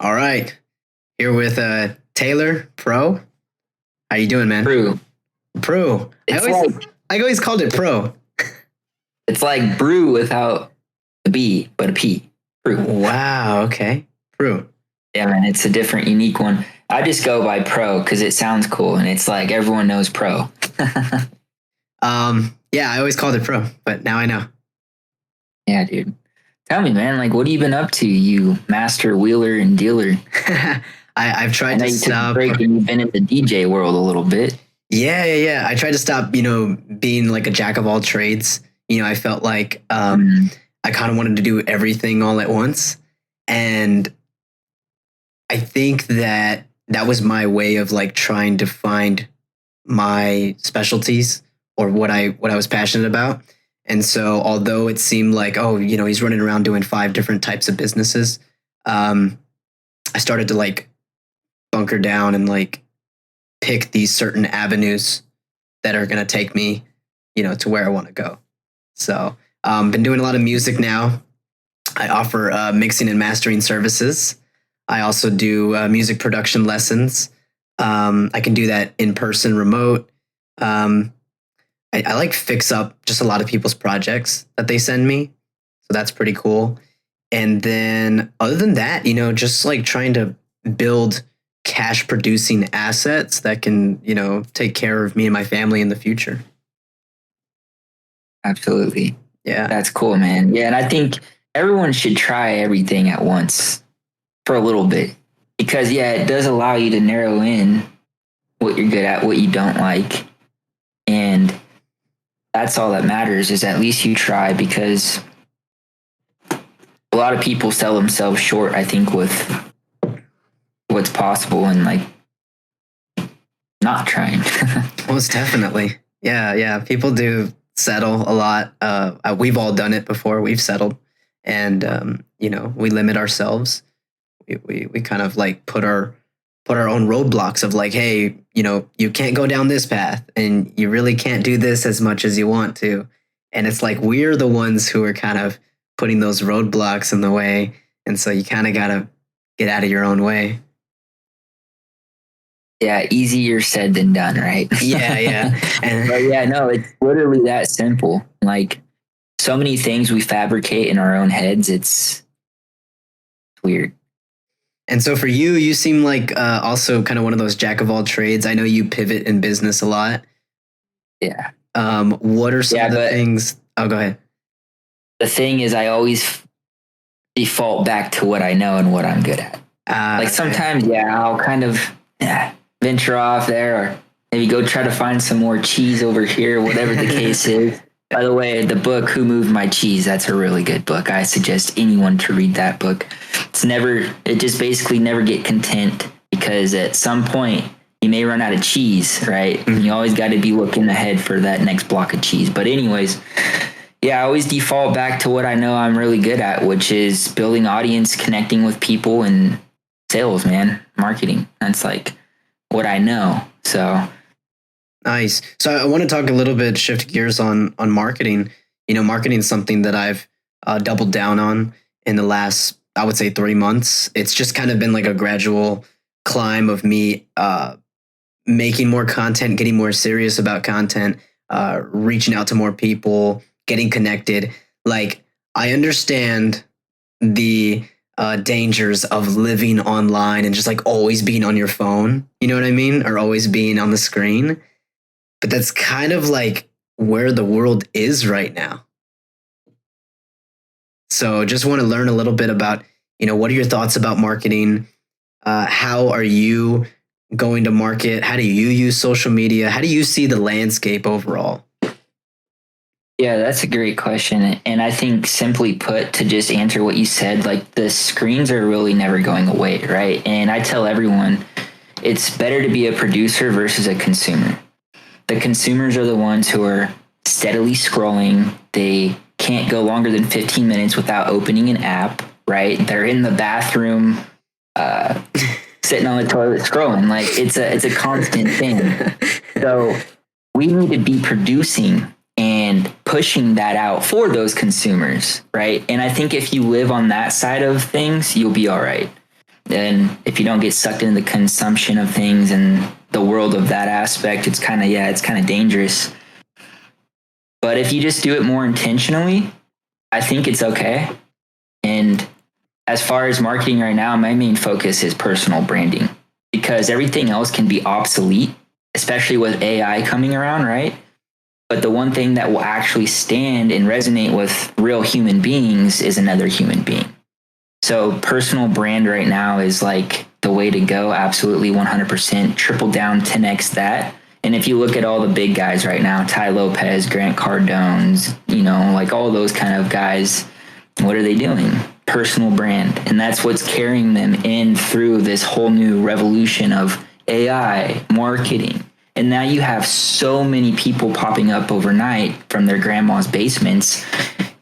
All right. Here with Taelor, Pro. How you doing, man? Proulx. Pro. I always called it Pro. It's like brew without a B, but a P. Proulx. Wow. Okay. Pro. Yeah, man, it's a different, unique one. I just go by Pro because it sounds cool, and it's like everyone knows Pro. Yeah, I always called it Pro, but now I know. Yeah, dude. Tell me, man, like, what have you been up to, you master wheeler and dealer? I've tried to stop. Took a break and you've been in the DJ world a little bit. Yeah. I tried to stop, being like a jack of all trades. I felt like I kind of wanted to do everything all at once. And I think that was my way of like trying to find my specialties or what I was passionate about. And so although it seemed like, he's running around doing 5 different types of businesses, I started to like bunker down and like pick these certain avenues that are going to take me, to where I want to go. So been doing a lot of music now. I offer mixing and mastering services. I also do music production lessons. I can do that in person, remote. I like fix up just a lot of people's projects that they send me. So that's pretty cool. And then other than that, just like trying to build cash producing assets that can, take care of me and my family in the future. Absolutely. Yeah. That's cool, man. Yeah. And I think everyone should try everything at once for a little bit because, it does allow you to narrow in what you're good at, what you don't like. And that's all that matters is at least you try because a lot of people sell themselves short, I think, with what's possible and like not trying. Most definitely. Yeah. People do settle a lot. We've all done it before. We've settled and, we limit ourselves. We kind of like put our own roadblocks of like, hey, you can't go down this path and you really can't do this as much as you want to. And it's like, we're the ones who are kind of putting those roadblocks in the way. And so you kind of got to get out of your own way. Yeah. Easier said than done. Right. Yeah. But it's literally that simple. Like so many things we fabricate in our own heads. It's weird. And so for you, you seem like also kind of one of those jack of all trades. I know you pivot in business a lot. Yeah. What are some of the things? Oh, go ahead. The thing is, I always default back to what I know and what I'm good at. Like sometimes, I'll kind of venture off there or maybe go try to find some more cheese over here, whatever the case is. By the way, the book, Who Moved My Cheese, that's a really good book. I suggest anyone to read that book. It just basically never get content because at some point you may run out of cheese, right? Mm-hmm. And you always got to be looking ahead for that next block of cheese. But anyways, I always default back to what I know I'm really good at, which is building audience, connecting with people and sales, man, marketing. That's like what I know. So nice. So I want to talk a little bit, shift gears on marketing. Marketing is something that I've doubled down on in the last, I would say 3 months. It's just kind of been like a gradual climb of me making more content, getting more serious about content, reaching out to more people, getting connected. Like I understand the dangers of living online and just like always being on your phone, you know what I mean? Or always being on the screen. But that's kind of like where the world is right now. So just want to learn a little bit about, what are your thoughts about marketing? How are you going to market? How do you use social media? How do you see the landscape overall? Yeah, that's a great question. And I think simply put, to just answer what you said, like the screens are really never going away, right? And I tell everyone it's better to be a producer versus a consumer. The consumers are the ones who are steadily scrolling. They can't go longer than 15 minutes without opening an app, right? They're in the bathroom, sitting on the toilet scrolling. Like it's a constant thing. So we need to be producing and pushing that out for those consumers, right? And I think if you live on that side of things, you'll be all right. And if you don't get sucked into the consumption of things and the world of that aspect, it's kind of dangerous. But if you just do it more intentionally, I think it's okay. And as far as marketing right now, my main focus is personal branding, because everything else can be obsolete, especially with AI coming around, right? But the one thing that will actually stand and resonate with real human beings is another human being. So personal brand right now is like the way to go. Absolutely 100%. Triple down, 10x that. And if you look at all the big guys right now, Tai Lopez, Grant Cardone's, like all those kind of guys, what are they doing? Personal brand. And that's what's carrying them in through this whole new revolution of AI, marketing. And now you have so many people popping up overnight from their grandma's basements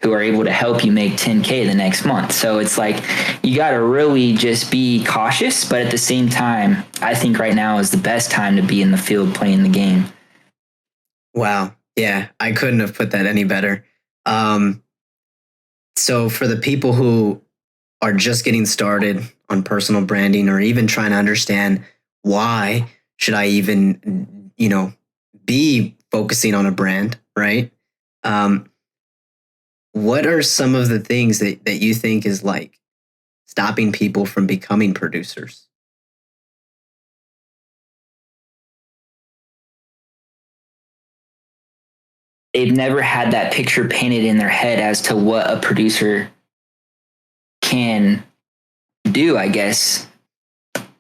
who are able to help you make 10K the next month. So it's like, you got to really just be cautious. But at the same time, I think right now is the best time to be in the field playing the game. Wow. Yeah, I couldn't have put that any better. So for the people who are just getting started on personal branding, or even trying to understand why should I even, be focusing on a brand, right? What are some of the things that you think is like stopping people from becoming producers? They've never had that picture painted in their head as to what a producer can do, I guess.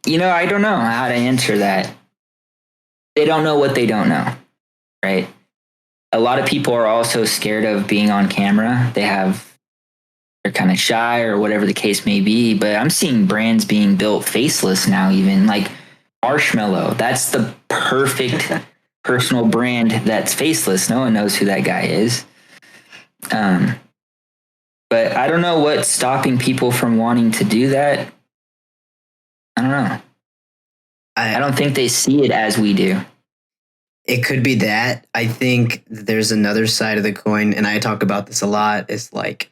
I don't know how to answer that. They don't know what they don't know, right? A lot of people are also scared of being on camera. They're kind of shy or whatever the case may be, but I'm seeing brands being built faceless now, even like Marshmallow. That's the perfect personal brand that's faceless. No one knows who that guy is. But I don't know what's stopping people from wanting to do that. I don't know. I don't think they see it as we do. It could be that. I think there's another side of the coin, and I talk about this a lot, is like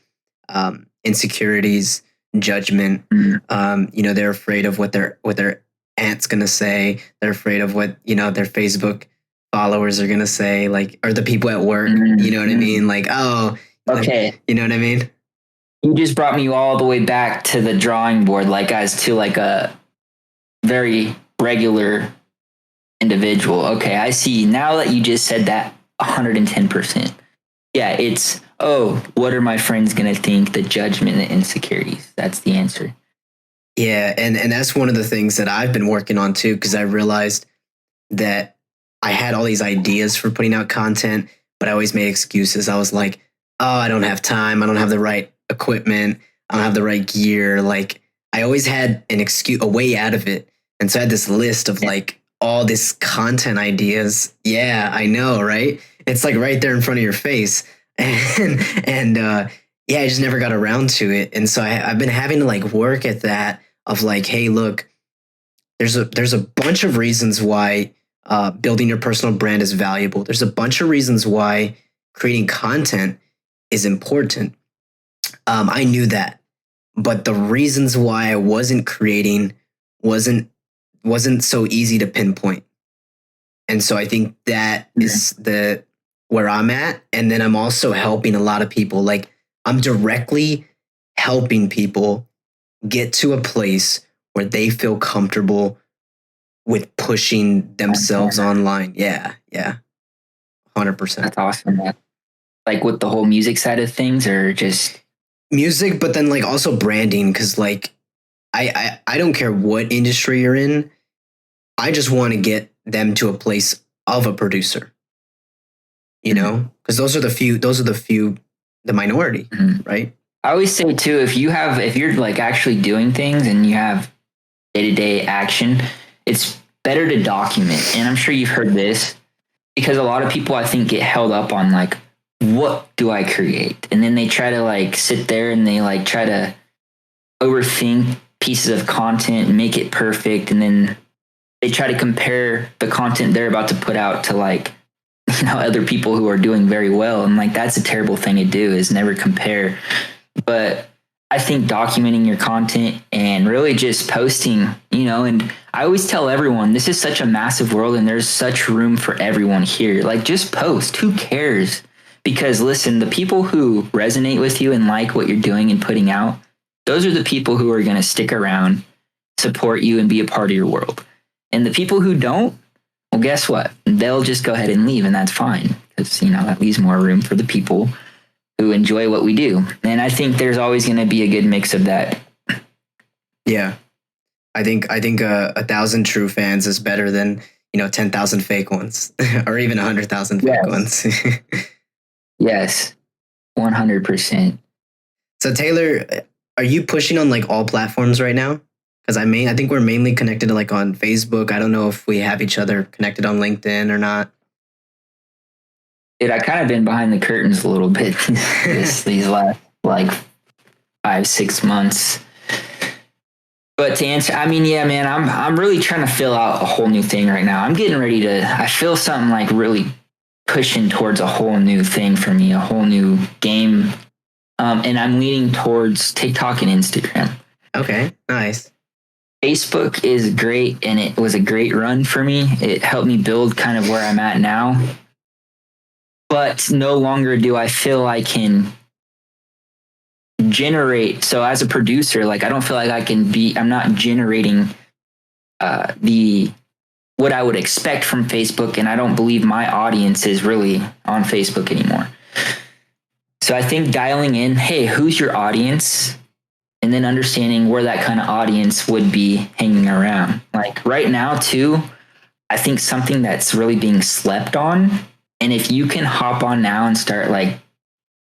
insecurities, judgment. They're afraid of what their aunt's gonna say. They're afraid of what their Facebook followers are gonna say, like, or the people at work. You know what I mean? Like, oh, okay, like, you know what I mean? You just brought me all the way back to the drawing board, like as to like a very regular individual. Okay, I see. Now that you just said that, 110%. Yeah, it's, what are my friends going to think? The judgment and insecurities. That's the answer. Yeah, and that's one of the things that I've been working on too, because I realized that I had all these ideas for putting out content, but I always made excuses. I was like, oh, I don't have time. I don't have the right equipment. I don't have the right gear. Like, I always had an excuse, a way out of it. And so I had this list of like all this content ideas. Yeah, I know, right? It's like right there in front of your face. And I just never got around to it. And so I've been having to like work at that of like, hey, look, there's a bunch of reasons why building your personal brand is valuable. There's a bunch of reasons why creating content is important. I knew that, but the reasons why I wasn't creating wasn't so easy to pinpoint. And so I think that is where I'm at. And then I'm also helping a lot of people. Like, I'm directly helping people get to a place where they feel comfortable with pushing themselves online. Yeah. 100%. That's awesome, man. Like with the whole music side of things, or just music, but then like also branding. Cause like, I don't care what industry you're in. I just want to get them to a place of a producer, because those are the minority, right? I always say too, if you're like actually doing things and you have day-to-day action, it's better to document. And I'm sure you've heard this, because a lot of people, I think, get held up on like, what do I create? And then they try to like sit there and they like try to overthink pieces of content and make it perfect. And then they try to compare the content they're about to put out to like, other people who are doing very well. And like, that's a terrible thing to do, is never compare. But I think documenting your content and really just posting, and I always tell everyone this is such a massive world and there's such room for everyone here. Like, just post. Who cares? Because listen, the people who resonate with you and like what you're doing and putting out, those are the people who are going to stick around, support you, and be a part of your world. And the people who don't, well, guess what? They'll just go ahead and leave, and that's fine, because, that leaves more room for the people who enjoy what we do. And I think there's always going to be a good mix of that. Yeah. I think 1,000 true fans is better than, 10,000 fake ones or even 100,000 fake ones. Yes. 100%. So Taelor, are you pushing on like all platforms right now? Because I think we're mainly connected like on Facebook. I don't know if we have each other connected on LinkedIn or not. Dude, I kind of been behind the curtains a little bit these last like 5-6 months. But to answer, yeah, man, I'm really trying to fill out a whole new thing right now. I'm getting ready to. I feel something like really pushing towards a whole new thing for me, a whole new game, and I'm leaning towards TikTok and Instagram. Okay, nice. Facebook is great, and it was a great run for me. It helped me build kind of where I'm at now. But no longer do I feel I can generate. So as a producer, like, I don't feel like I'm not generating what I would expect from Facebook. And I don't believe my audience is really on Facebook anymore. So I think dialing in, hey, who's your audience? And then understanding where that kind of audience would be hanging around. Like right now too, I think something that's really being slept on. And if you can hop on now and start like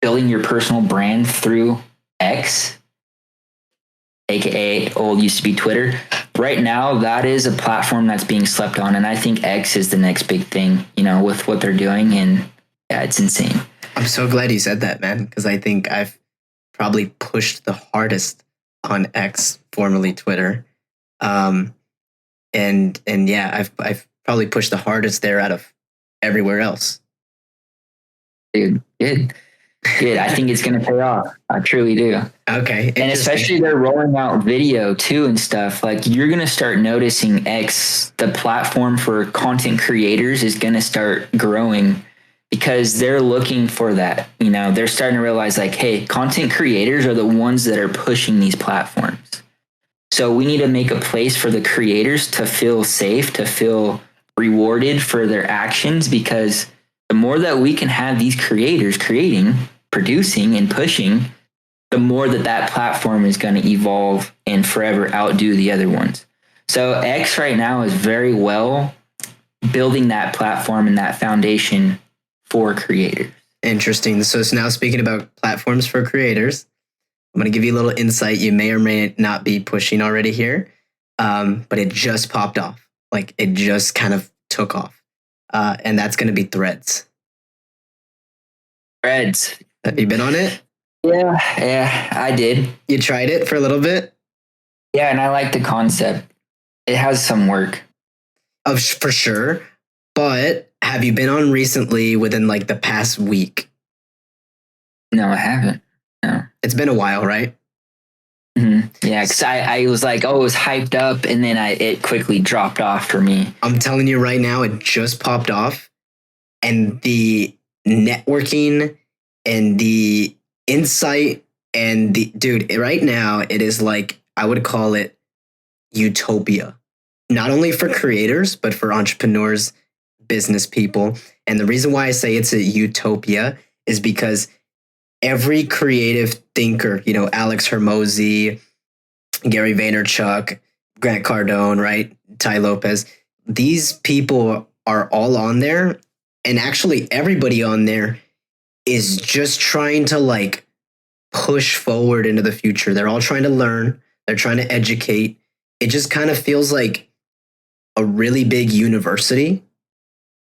building your personal brand through X, aka old used to be Twitter, right now that is a platform that's being slept on. And I think X is the next big thing, with what they're doing. And yeah, it's insane. I'm so glad you said that, man, because I think I've probably pushed the hardest on X, formerly Twitter. And yeah, I've probably pushed the hardest there out of everywhere else. Dude, good. I think it's going to pay off. I truly do. Okay. And especially they're rolling out video too and stuff. Like, you're going to start noticing X, the platform for content creators, is going to start growing because they're looking for that. They're starting to realize like, hey, content creators are the ones that are pushing these platforms. So we need to make a place for the creators to feel safe, to feel rewarded for their actions, because the more that we can have these creators creating, producing, and pushing, the more that platform is going to evolve and forever outdo the other ones. So X right now is very well building that platform and that foundation for creators. Interesting. So now speaking about platforms for creators, I'm going to give you a little insight you may or may not be pushing already here, but it just popped off. Like, it just kind of took off. And that's going to be Threads. Threads. Have you been on it? Yeah, I did. You tried it for a little bit? Yeah, and I like the concept. It has some work. For sure. But have you been on recently within like the past week? No, I haven't. No. It's been a while, right? Mm-hmm. Yeah, because I was like, it was hyped up, and then it quickly dropped off for me. I'm telling you right now, it just popped off, and the networking and the insight and dude, right now it is like, I would call it utopia, not only for creators, but for entrepreneurs, business people. And the reason why I say it's a utopia is because every creative thinker, Alex Hormozy, Gary Vaynerchuk, Grant Cardone, right? Ty Lopez, these people are all on there. And actually everybody on there is just trying to like push forward into the future. They're all trying to learn. They're trying to educate. It just kind of feels like a really big university.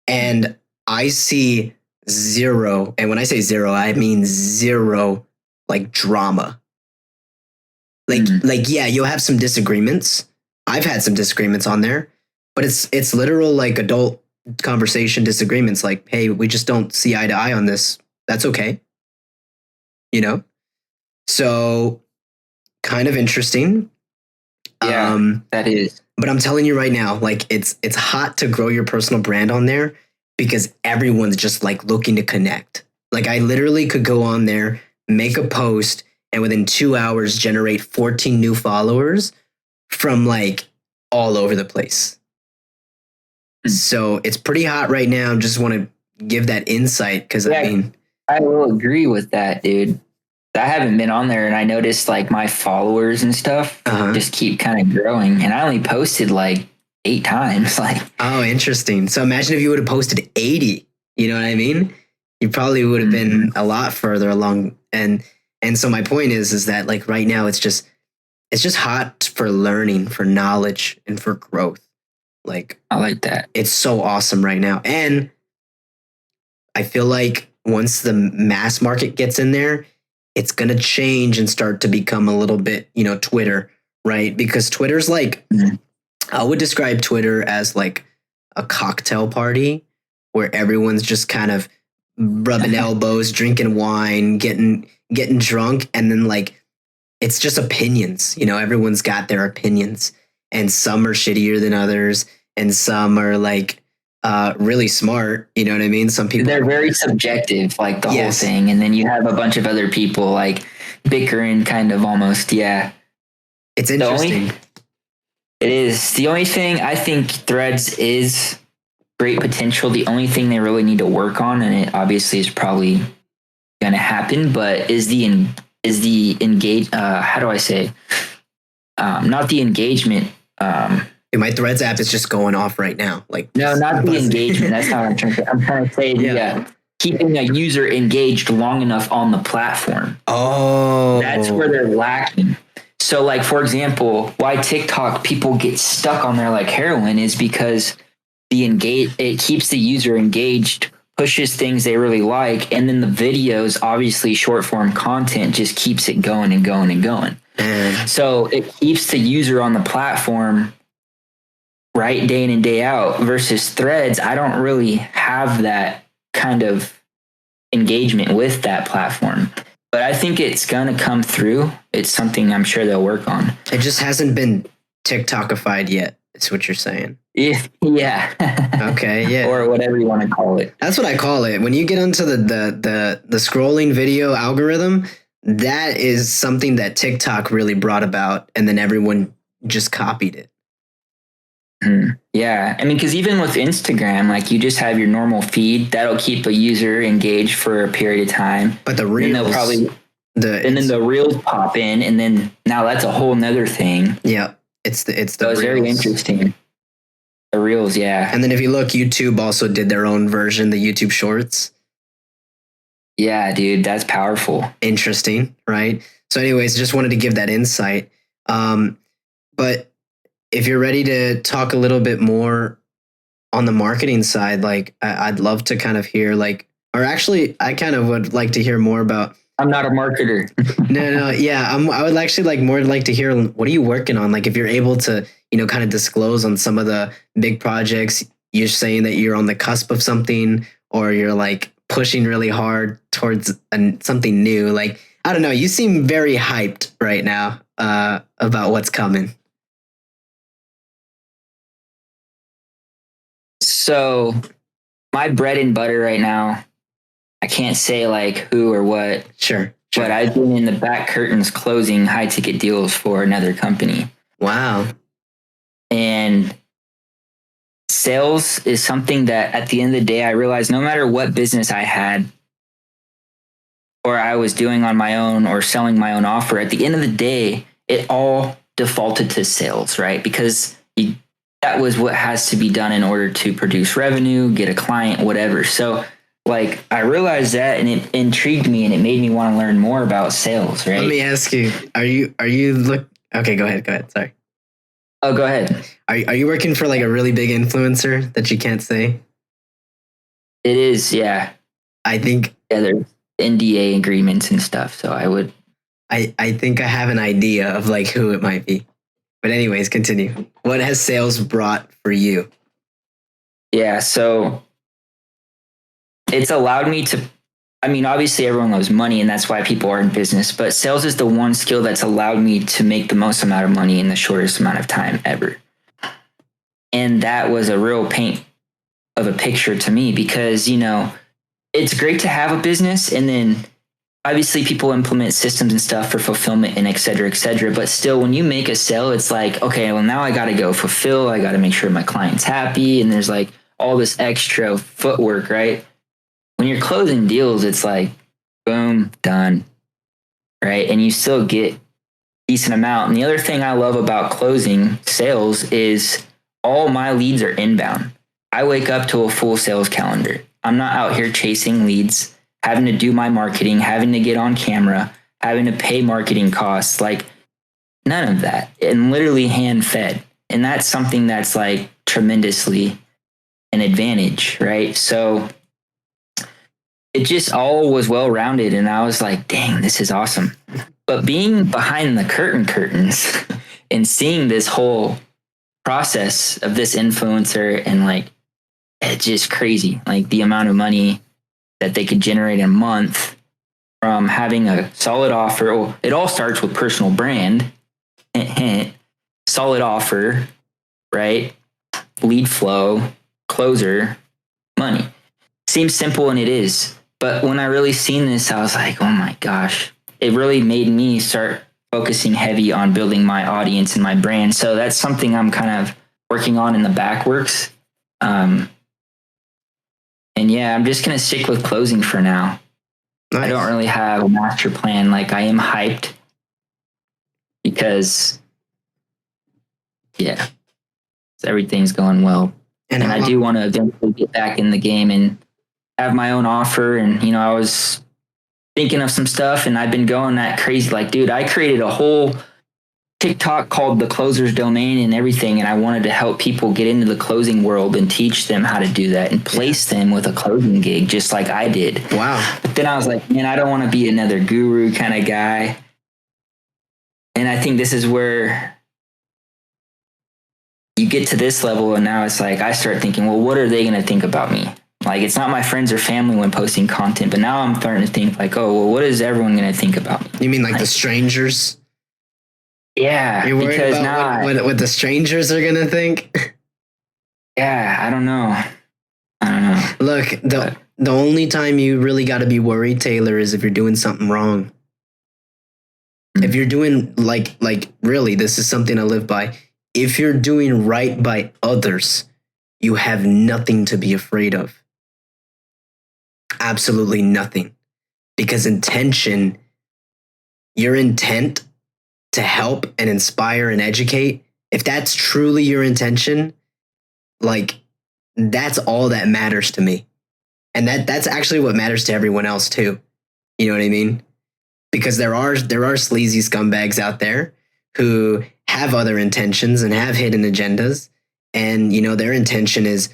And I see zero. And when I say zero, I mean zero, like drama. Like, yeah, you'll have some disagreements. I've had some disagreements on there, but it's literal like adult conversation disagreements. Like, hey, we just don't see eye to eye on this. That's okay. So kind of interesting. Yeah, that is. But I'm telling you right now, like it's hot to grow your personal brand on there because everyone's just like looking to connect. Like I literally could go on there, make a post, and within 2 hours generate 14 new followers from like all over the place. So it's pretty hot right now. Just want to give that insight because I will agree with that, dude. I haven't been on there and I noticed like my followers and stuff just keep kind of growing. And I only posted like 8 times. Like, oh, interesting. So imagine if you would have posted 80, you know what I mean? You probably would have been a lot further along. And so my point is that like right now it's just hot for learning, for knowledge, and for growth. Like, I like that. It's so awesome right now. And I feel like once the mass market gets in there, it's going to change and start to become a little bit, Twitter, right? Because Twitter's like, I would describe Twitter as like a cocktail party where everyone's just kind of rubbing elbows, drinking wine, getting drunk. And then like, it's just opinions, everyone's got their opinions and some are shittier than others. And some are like, really smart, you know what I mean? Some people, they're very subjective, like the whole thing, and then you have a bunch of other people like bickering, kind of almost. Yeah, it's interesting. It is. The only thing I think Threads is great potential. The only thing they really need to work on, and it obviously is probably going to happen, but is the engage. How do I say? Not the engagement. My Threads app is just going off right now. Like, no, not the engagement. That's not what I'm trying to say. I'm trying to say keeping a user engaged long enough on the platform. Oh, that's where they're lacking. So, like, for example, why TikTok people get stuck on there like heroin is because it keeps the user engaged, pushes things they really like, and then the videos, obviously short form content, just keeps it going and going and going. So it keeps the user on the platform right day in and day out versus Threads. I don't really have that kind of engagement with that platform, but I think it's going to come through. It's something I'm sure they'll work on. It just hasn't been TikTokified yet. Is what you're saying. Yeah. Okay. Yeah. Or whatever you want to call it. That's what I call it. When you get onto the scrolling video algorithm, that is something that TikTok really brought about. And then everyone just copied it. Yeah. I mean, because even with Instagram, like you just have your normal feed that'll keep a user engaged for a period of time. But the reels, they'll probably, and then the reels pop in, and then now that's a whole nother thing. Yeah. It's very interesting. The reels, yeah. And then if you look, YouTube also did their own version, the YouTube Shorts. Yeah, dude, that's powerful. Interesting, right? So anyways, just wanted to give that insight. But if you're ready to talk a little bit more on the marketing side, like I'd love to kind of hear or actually I kind of would like to hear more about. I'm not a marketer. No. Yeah. I would actually more like to hear, what are you working on? Like if you're able to, kind of disclose on some of the big projects, you're saying that you're on the cusp of something, or you're like pushing really hard towards something new. Like, I don't know. You seem very hyped right now about what's coming. So my bread and butter right now, I can't say like who or what. Sure. But I've been in the back curtains closing high ticket deals for another company. Wow. And sales is something that at the end of the day, I realized no matter what business I had or I was doing on my own or selling my own offer, at the end of the day, it all defaulted to sales, right? Because that was what has to be done in order to produce revenue, get a client, whatever. So like I realized that, and it intrigued me, and it made me want to learn more about sales, right? Let me ask you, are you okay, go ahead. Sorry. Oh, go ahead. Are you working for like a really big influencer that you can't say? It is, yeah. I think there's NDA agreements and stuff. So I think I have an idea of like who it might be. But anyways, continue. What has sales brought for you? Yeah, so it's allowed me to I mean, obviously everyone loves money and that's why people are in business, but sales is the one skill that's allowed me to make the most amount of money in the shortest amount of time ever. And that was a real paint of a picture to me because, you know, it's great to have a business and then obviously people implement systems and stuff for fulfillment and et cetera, but still when you make a sale, it's like, okay, well now I got to go fulfill. I got to make sure my client's happy. And there's like all this extra footwork, right? When you're closing deals, it's like, boom, done, right? And you still get decent amount. And the other thing I love about closing sales is all my leads are inbound. I wake up to a full sales calendar. I'm not out here chasing leads, having to do my marketing, having to get on camera, having to pay marketing costs, like none of that. And literally hand fed. And that's something that's like tremendously an advantage, right? So it just all was well rounded. And I was like, dang, this is awesome. But being behind the curtains and seeing this whole process of this influencer and like, it's just crazy. Like the amount of money that they could generate in a month from having a solid offer. Well, it all starts with personal brand, solid offer, right? Lead flow, closer, money. Seems simple and it is. But when I really seen this, I was like, oh my gosh, it really made me start focusing heavy on building my audience and my brand. So that's something I'm kind of working on in the backworks. And yeah, I'm just going to stick with closing for now. Nice. I don't really have a master plan. Like I am hyped because yeah, everything's going well. And I do want to eventually get back in the game and have my own offer. And, you know, I was thinking of some stuff and I've been going that crazy. Like, dude, I created a whole TikTok called The Closer's Domain and everything. And I wanted to help people get into the closing world and teach them how to do that and place them with a closing gig, just like I did. Wow. But then I was like, man, I don't want to be another guru kind of guy. And I think this is where you get to this level. And now it's like, I start thinking, well, what are they going to think about me? Like, it's not my friends or family when posting content, but now I'm starting to think like, oh, well, what is everyone going to think about me? You mean like the strangers? Yeah. You're worried about now, what the strangers are going to think? Yeah, I don't know. Look, the only time you really got to be worried, Taylor, is if you're doing something wrong. Mm-hmm. If you're doing like really, this is something I live by. If you're doing right by others, you have nothing to be afraid of. Absolutely nothing. Because your intent to help and inspire and educate, if that's truly your intention, like that's all that matters to me. And that's actually what matters to everyone else too. You know what I mean? Because there are sleazy scumbags out there who have other intentions and have hidden agendas. And, you know, their intention is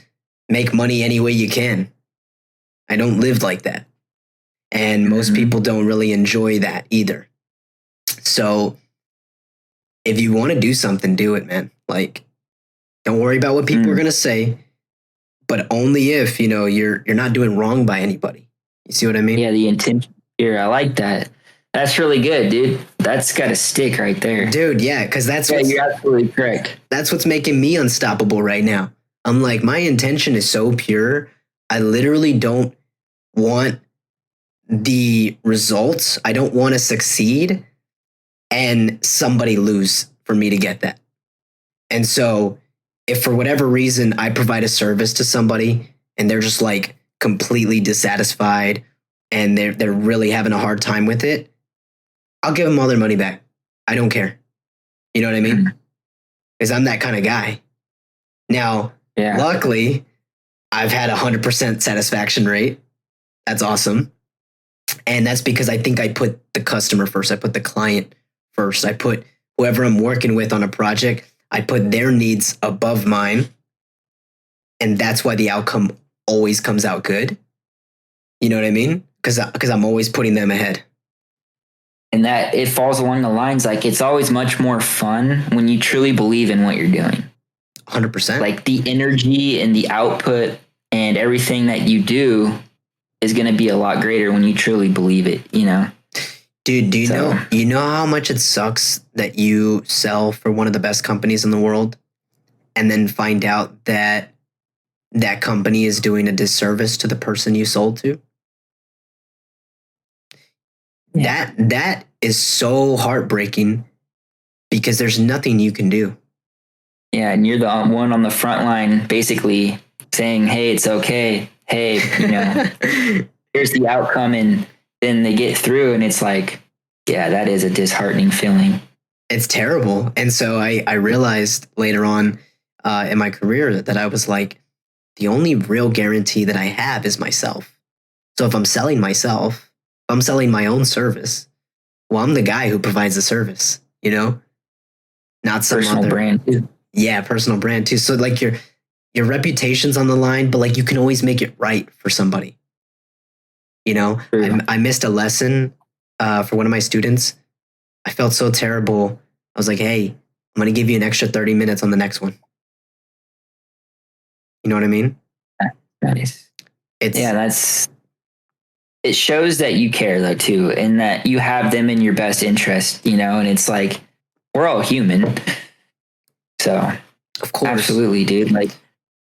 make money any way you can. I don't live like that. And most people don't really enjoy that either. So if you want to do something, do it, man. Like, don't worry about what people are going to say, but only if, you know, you're not doing wrong by anybody. You see what I mean? Yeah, the intention here. I like that. That's really good, dude. That's got a stick right there. Dude, yeah, because you're absolutely correct. That's what's making me unstoppable right now. I'm like, my intention is so pure. I literally don't want the results. I don't want to succeed and somebody lose for me to get that. And so if for whatever reason I provide a service to somebody and they're just like completely dissatisfied and they're really having a hard time with it, I'll give them all their money back. I don't care. You know what I mean? Because I'm that kind of guy. Now, luckily, I've had 100% satisfaction rate. That's awesome. And that's because I think I put the customer first. I put the client first. I put whoever I'm working with on a project, I put their needs above mine. And that's why the outcome always comes out good. You know what I mean? Because I'm always putting them ahead. And that it falls along the lines, like it's always much more fun when you truly believe in what you're doing. 100%. Like the energy and the output and everything that you do is going to be a lot greater when you truly believe it, you know? Dude, you know how much it sucks that you sell for one of the best companies in the world and then find out that that company is doing a disservice to the person you sold to? Yeah. That is so heartbreaking because there's nothing you can do. Yeah, and you're the one on the front line basically saying, hey, it's okay. Hey, you know, here's the outcome. And then they get through and it's like, yeah, that is a disheartening feeling. It's terrible. And so I realized later on in my career that I was like, the only real guarantee that I have is myself. So if I'm selling myself, if I'm selling my own service, well, I'm the guy who provides the service, you know, not some personal other brand too. Yeah, personal brand too. So like your reputation's on the line, but like you can always make it right for somebody. You know, I missed a lesson for one of my students. I felt so terrible. I was like, hey, I'm going to give you an extra 30 minutes on the next one. You know what I mean? Nice. It shows that you care though too, and that you have them in your best interest, you know, and it's like, we're all human. So of course, absolutely, dude. Like,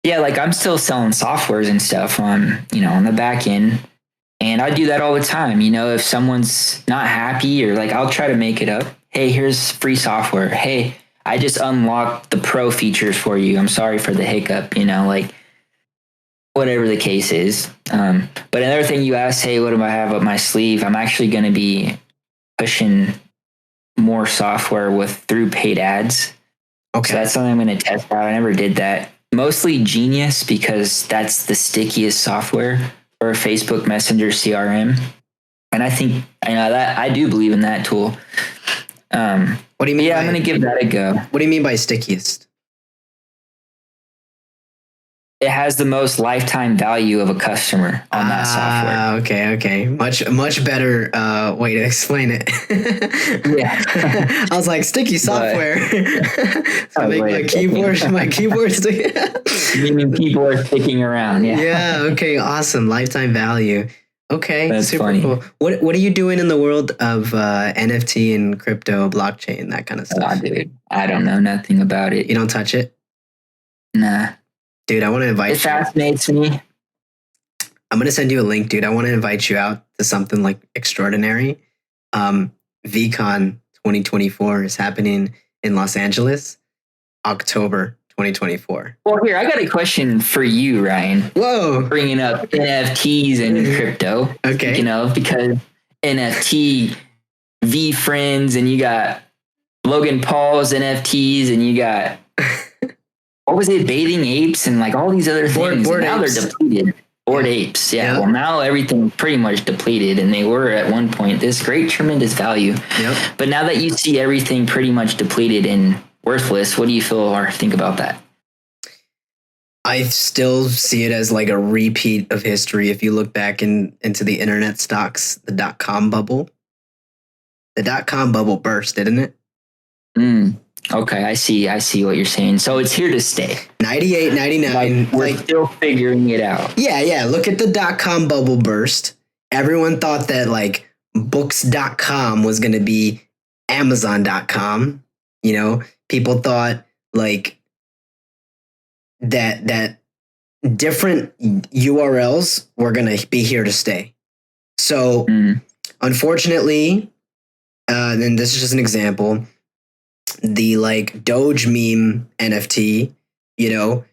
yeah, like I'm still selling softwares and stuff on, you know, on the back end. And I do that all the time. You know, if someone's not happy or like, I'll try to make it up. Hey, here's free software. Hey, I just unlocked the pro features for you. I'm sorry for the hiccup, you know, like whatever the case is. But another thing you asked, hey, what do I have up my sleeve? I'm actually going to be pushing more software through paid ads. Okay. So that's something I'm going to test out. I never did that. Mostly Genius because that's the stickiest software for Facebook Messenger CRM. And I think I do believe in that tool. What do you mean? Yeah, I'm going to give that a go. What do you mean by stickiest? It has the most lifetime value of a customer on that software. Okay. Much better way to explain it. Yeah. I was like, sticky software. So make my keyboard sticky. Meaning people are sticking around. Yeah. Yeah. Okay. Awesome. Lifetime value. Okay. That's super funny. Cool. What are you doing in the world of NFT and crypto, blockchain, that kind of stuff? Dude, I don't know nothing about it. You don't touch it? Nah. Dude, I want to invite you. It fascinates me. I'm going to send you a link, dude. I want to invite you out to something like extraordinary. VCon 2024 is happening in Los Angeles, October 2024. Well, here, I got a question for you, Ryan. Whoa. Bringing up NFTs and crypto. Okay. You know, because NFT, V Friends, and you got Logan Paul's NFTs, and you got... what was it? Bathing apes and like all these other things. Bored now apes. They're depleted. Bored apes. Yeah. Yep. Well, now everything's pretty much depleted, and they were at one point this great, tremendous value. Yep. But now that you see everything pretty much depleted and worthless, what do you feel or think about that? I still see it as like a repeat of history. If you look back into the internet stocks, the .com bubble. The .com bubble burst, didn't it? Okay, I see what you're saying. So it's here to stay. 98, 99. We're still figuring it out. Yeah. Look at the .com bubble burst. Everyone thought that like books.com was going to be Amazon.com. You know, people thought like that different URLs were going to be here to stay. So unfortunately, and this is just an example, the like Doge meme NFT, you know,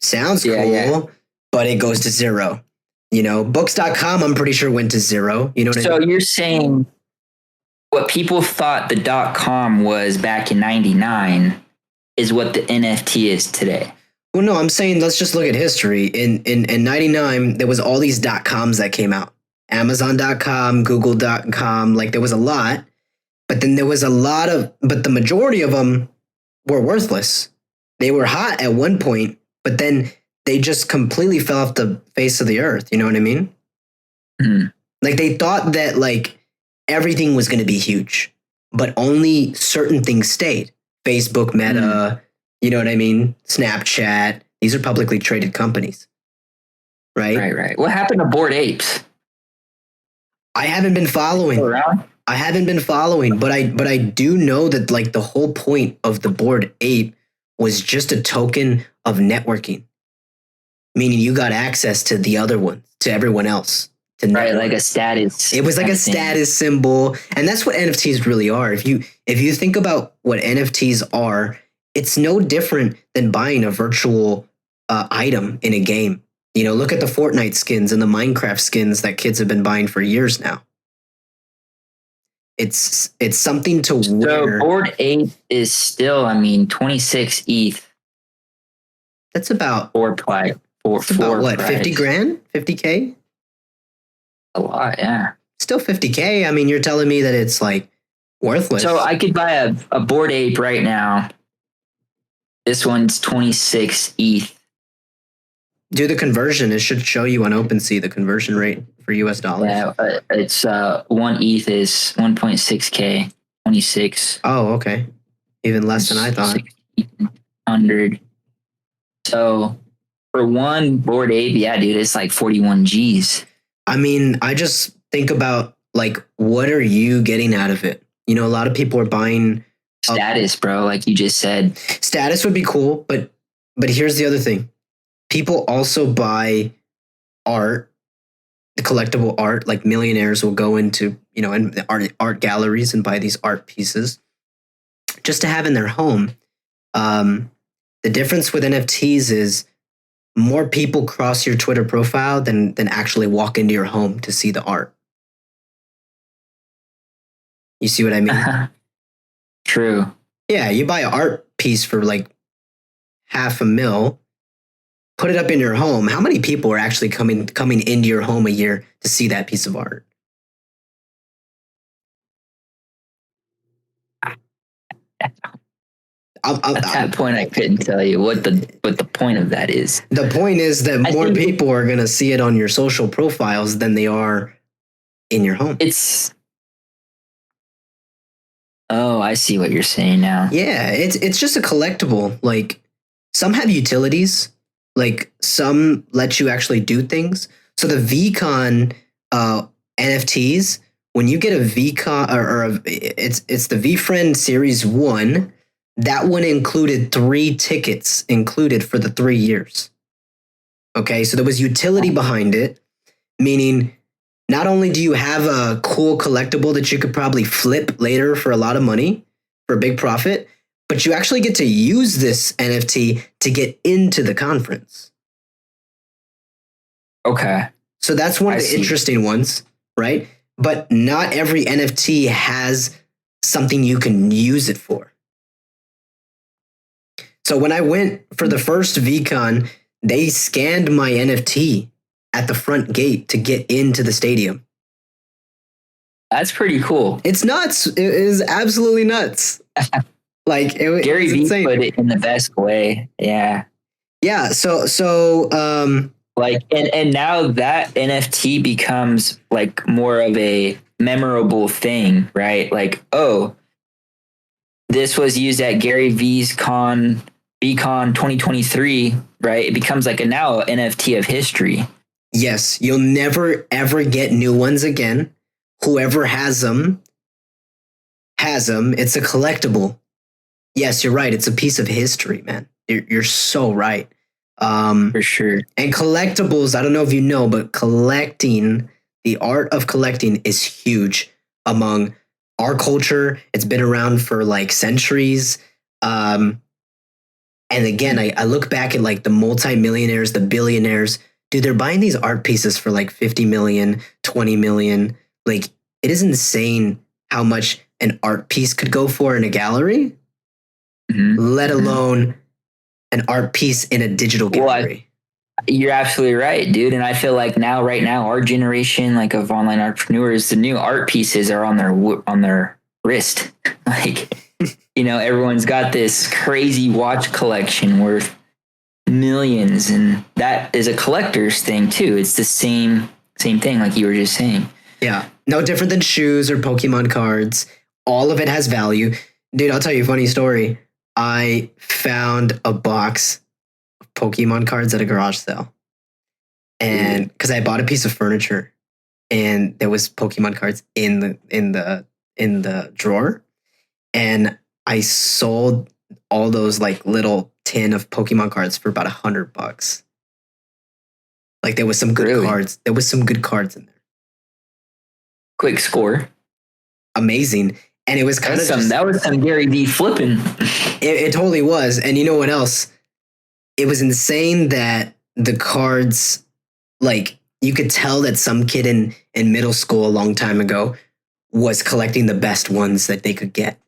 sounds cool, but it goes to zero. You know, books.com, I'm pretty sure went to zero. You know what I mean? So you're saying what people thought the .com was back in 99 is what the NFT is today. Well, no, I'm saying let's just look at history. In 99, there was all these .coms that came out. Amazon.com, Google.com, like there was a lot. But then there was but the majority of them were worthless. They were hot at one point, but then they just completely fell off the face of the earth. You know what I mean? Like they thought that like everything was going to be huge, but only certain things stayed. Facebook, Meta, you know what I mean? Snapchat. These are publicly traded companies. right? Right. What happened to Bored Apes? I haven't been following. But I do know that like the whole point of the Bored Ape was just a token of networking, meaning you got access to the other ones, to everyone else. Right, like a status. It was like a status symbol, and that's what NFTs really are. If you think about what NFTs are, it's no different than buying a virtual item in a game. You know, look at the Fortnite skins and the Minecraft skins that kids have been buying for years now. It's something to wear. So Bored Ape is still, 26 ETH. That's about what, price. 50 grand, 50K. A lot, yeah. Still 50K. I mean, you're telling me that it's like worthless. So I could buy a Bored Ape right now. This one's 26 ETH. Do the conversion. It should show you on OpenSea the conversion rate for US dollars. Yeah, it's 1 ETH is 1.6K, 26. Oh, okay. Even less than I thought. 100. So for one Bored Ape, yeah, dude, it's like 41 G's. I mean, I just think about like, what are you getting out of it? You know, a lot of people are buying status, bro. Like you just said, status would be cool, but here's the other thing: people also buy art, collectible art. Like millionaires will go into and art galleries and buy these art pieces just to have in their home. The difference with NFTs is more people cross your Twitter profile than actually walk into your home to see the art. You see what I mean? True. Yeah, you buy an art piece for like $500,000, put it up in your home. How many people are actually coming into your home a year to see that piece of art? At that point, I couldn't tell you what the point of that is. The point is that more people are going to see it on your social profiles than they are in your home. Oh, I see what you're saying now. Yeah, it's just a collectible. Like some have utilities, like some let you actually do things. So the VCon NFTs, when you get a VCon it's the VFriend Series 1. That one included 3 tickets included for the 3 years. Okay, so there was utility behind it, meaning not only do you have a cool collectible that you could probably flip later for a lot of money, for a big profit, but you actually get to use this NFT to get into the conference. Okay. So that's one of the interesting ones, right? But not every NFT has something you can use it for. So when I went for the first VCon, they scanned my NFT at the front gate to get into the stadium. That's pretty cool. It's nuts. It is absolutely nuts. Like Gary Vee put it in the best way. Yeah. Yeah. So like and now that NFT becomes like more of a memorable thing, right? Like, oh, this was used at Gary Vee's VCon 2023, right? It becomes like now an NFT of history. Yes, you'll never ever get new ones again. Whoever has them. It's a collectible. Yes, you're right. It's a piece of history, man. You're so right. For sure. And collectibles, I don't know if you know, but the art of collecting is huge among our culture. It's been around for like centuries. And again, I look back at like the multimillionaires, the billionaires, dude, they're buying these art pieces for like 50 million, 20 million. Like it is insane how much an art piece could go for in a gallery, let alone an art piece in a digital gallery. You're absolutely right, dude. And I feel like right now, our generation, like of online entrepreneurs, the new art pieces are on their wrist. Like, everyone's got this crazy watch collection worth millions, and that is a collector's thing too. It's the same thing, like you were just saying. Yeah, no different than shoes or Pokemon cards. All of it has value, dude. I'll tell you a funny story. I found a box of Pokemon cards at a garage sale. and because I bought a piece of furniture, and there was Pokemon cards in the drawer, and I sold all those like little tin of Pokemon cards for about $100. Like there was some good cards. There was some good cards in there. Quick score. Amazing. And it was kind of that was some Gary V flipping. It totally was. And you know what else? It was insane that the cards, like you could tell that some kid in middle school a long time ago was collecting the best ones that they could get.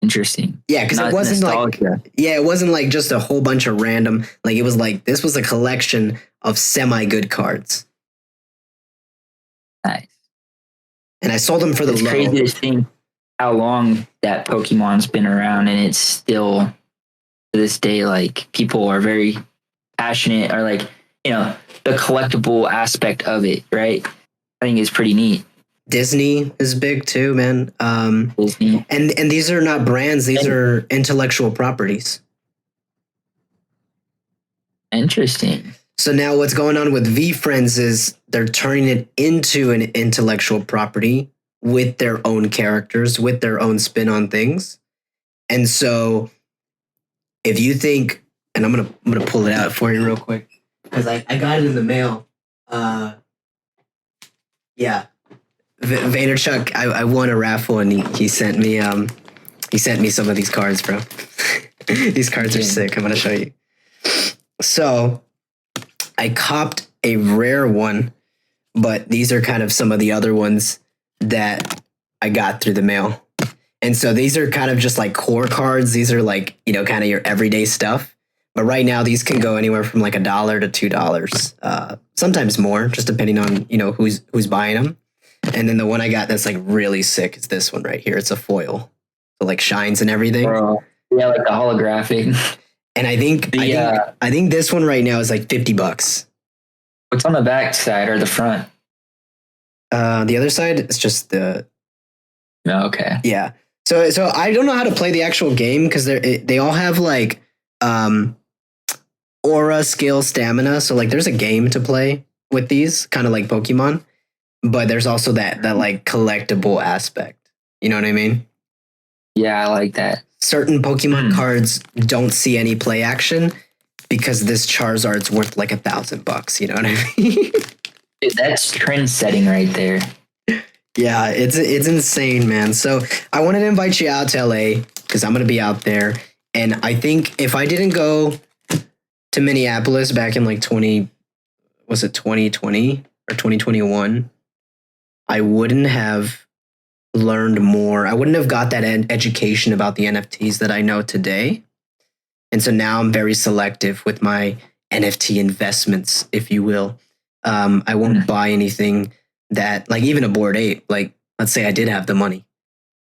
Interesting. Yeah, because it wasn't nostalgia. It wasn't like just a whole bunch of random. Like it was like this was a collection of semi-good cards. Nice. And I sold them for the low. It's crazy to think how long that Pokemon's been around, and it's still to this day like people are very passionate, or like the collectible aspect of it, right? I think it's pretty neat. Disney is big too, man. Disney. And these are not brands; these are intellectual properties. Interesting. So now what's going on with VeeFriends is they're turning it into an intellectual property with their own characters, with their own spin on things. And so if you think, and I'm gonna pull it out for you real quick because I got it in the mail. Vaynerchuk, I won a raffle and he sent me some of these cards, bro. These cards are sick. I'm gonna show you. So I copped a rare one, but these are kind of some of the other ones that I got through the mail. And so these are kind of just like core cards. These are like, kind of your everyday stuff. But right now these can go anywhere from like $1 to $2. Sometimes more, just depending on, who's buying them. And then the one I got that's like really sick is this one right here. It's a foil. So like shines and everything. Yeah, like the holographic. And I think this one right now is like $50. What's on the back side or the front? The other side is just the. Oh, okay. Yeah. So I don't know how to play the actual game because they all have like aura, skill, stamina. So like there's a game to play with these, kind of like Pokemon, but there's also that like collectible aspect. You know what I mean? Yeah, I like that. Certain Pokemon cards don't see any play action because this Charizard's worth like $1,000. You know what I mean? Dude, that's trend setting right there. Yeah, it's insane, man. So I wanted to invite you out to LA because I'm going to be out there. And I think if I didn't go to Minneapolis back in like 2020 or 2021, I wouldn't have learned more. I wouldn't have got that education about the NFTs that I know today. And so now I'm very selective with my NFT investments, if you will. I won't buy anything that, like even a Bored Ape, like let's say I did have the money.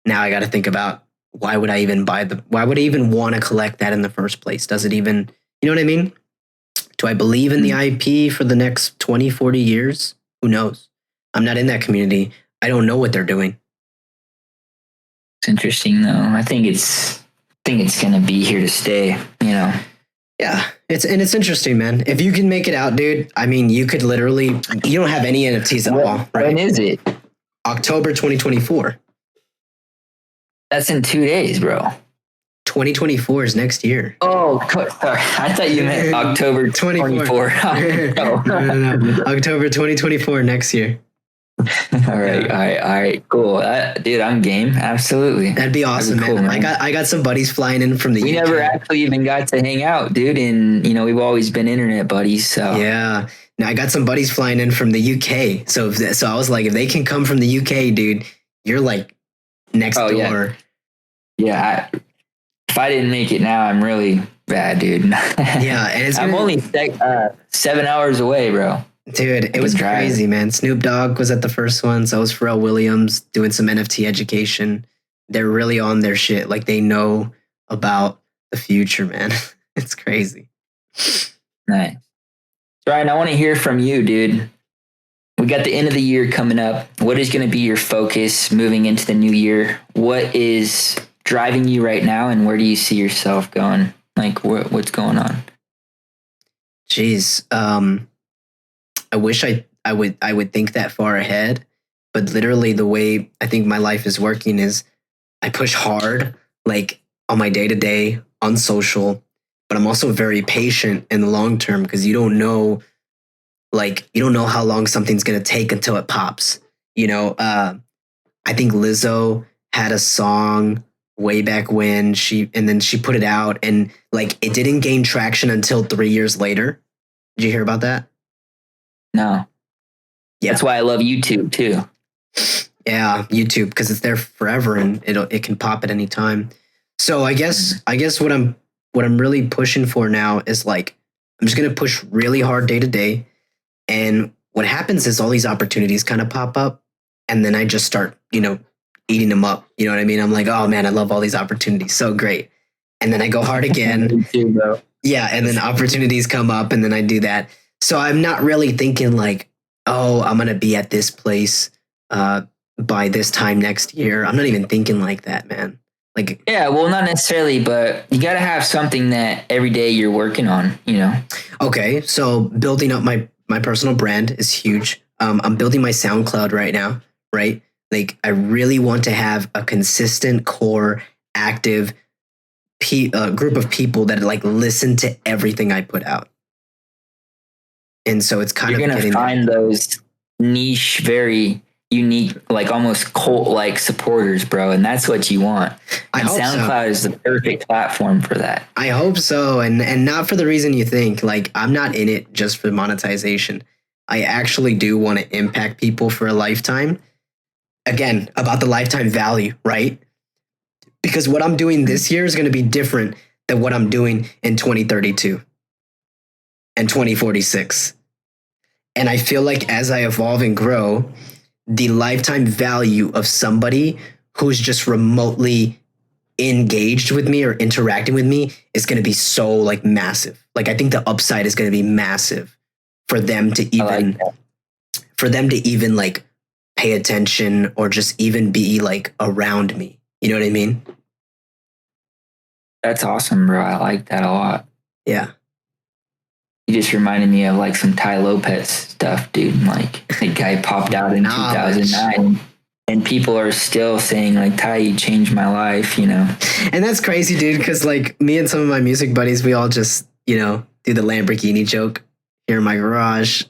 Now I got to think about why would I even why would I even want to collect that in the first place? Does it even, you know what I mean? Do I believe in the IP for the next 20, 40 years? Who knows? I'm not in that community. I don't know what they're doing. It's interesting though. I think it's going to be here to stay, Yeah, it's interesting, man. If you can make it out, dude, I mean, you could literally, you don't have any NFTs at all, right? When is it? October 2024. That's in 2 days, bro. 2024 is next year. Oh, sorry. I thought you meant October 24. No. October 2024 next year. All right, cool. Dude, I'm game. Absolutely. That'd be awesome, cool, man. I got some buddies flying in from the UK. We never actually even got to hang out, dude, and we've always been internet buddies, so. Yeah. Now I got some buddies flying in from the UK. So I was like, if they can come from the UK, dude, you're like next door. Yeah. If I didn't make it now, I'm really bad, dude. Yeah, and I'm only 7 hours away, bro. Dude, it was crazy, man. Snoop Dogg was at the first one. So was Pharrell Williams doing some NFT education. They're really on their shit. Like they know about the future, man. It's crazy. Nice. Ryan, I want to hear from you, dude. We got the end of the year coming up. What is going to be your focus moving into the new year? What is driving you right now, and where do you see yourself going? Like, what's going on? Geez, I wish I would think that far ahead, but literally the way I think my life is working is I push hard, like on my day to day, on social, but I'm also very patient in the long term because you don't know how long something's gonna take until it pops. I think Lizzo had a song way back when and then she put it out and like it didn't gain traction until 3 years later. Did you hear about that? No. Yeah. That's why I love YouTube too. Yeah, YouTube, because it's there forever and it can pop at any time. So I guess what I'm really pushing for now is like I'm just gonna push really hard day to day. And what happens is all these opportunities kind of pop up and then I just start, eating them up. You know what I mean? I'm like, oh man, I love all these opportunities. So great. And then I go hard again. Me too, bro. Yeah. And then opportunities come up and then I do that. So I'm not really thinking like, oh, I'm going to be at this place by this time next year. I'm not even thinking like that, man. Like, yeah, well, not necessarily, but you got to have something that every day you're working on, Okay. So building up my personal brand is huge. I'm building my SoundCloud right now, right? Like I really want to have a consistent core active group of people that like listen to everything I put out. And so it's kind you're of going to find those niche, very unique, like almost cult like supporters, bro. And that's what you want. And SoundCloud is the perfect platform for that. I hope so. And not for the reason you think. Like I'm not in it just for monetization. I actually do want to impact people for a lifetime. Again, about the lifetime value, right? Because what I'm doing this year is going to be different than what I'm doing in 2032 and 2046. And I feel like as I evolve and grow, the lifetime value of somebody who's just remotely engaged with me or interacting with me is going to be so like massive. Like I think the upside is going to be massive for them to even like pay attention or just even be like around me. You know what I mean? That's awesome, bro. I like that a lot. Yeah. You just reminded me of like some Tai Lopez stuff, dude. Like the guy popped out in 2009 and people are still saying like, Tai, you changed my life, And that's crazy, dude. Cause like me and some of my music buddies, we all just, do the Lamborghini joke here in my garage.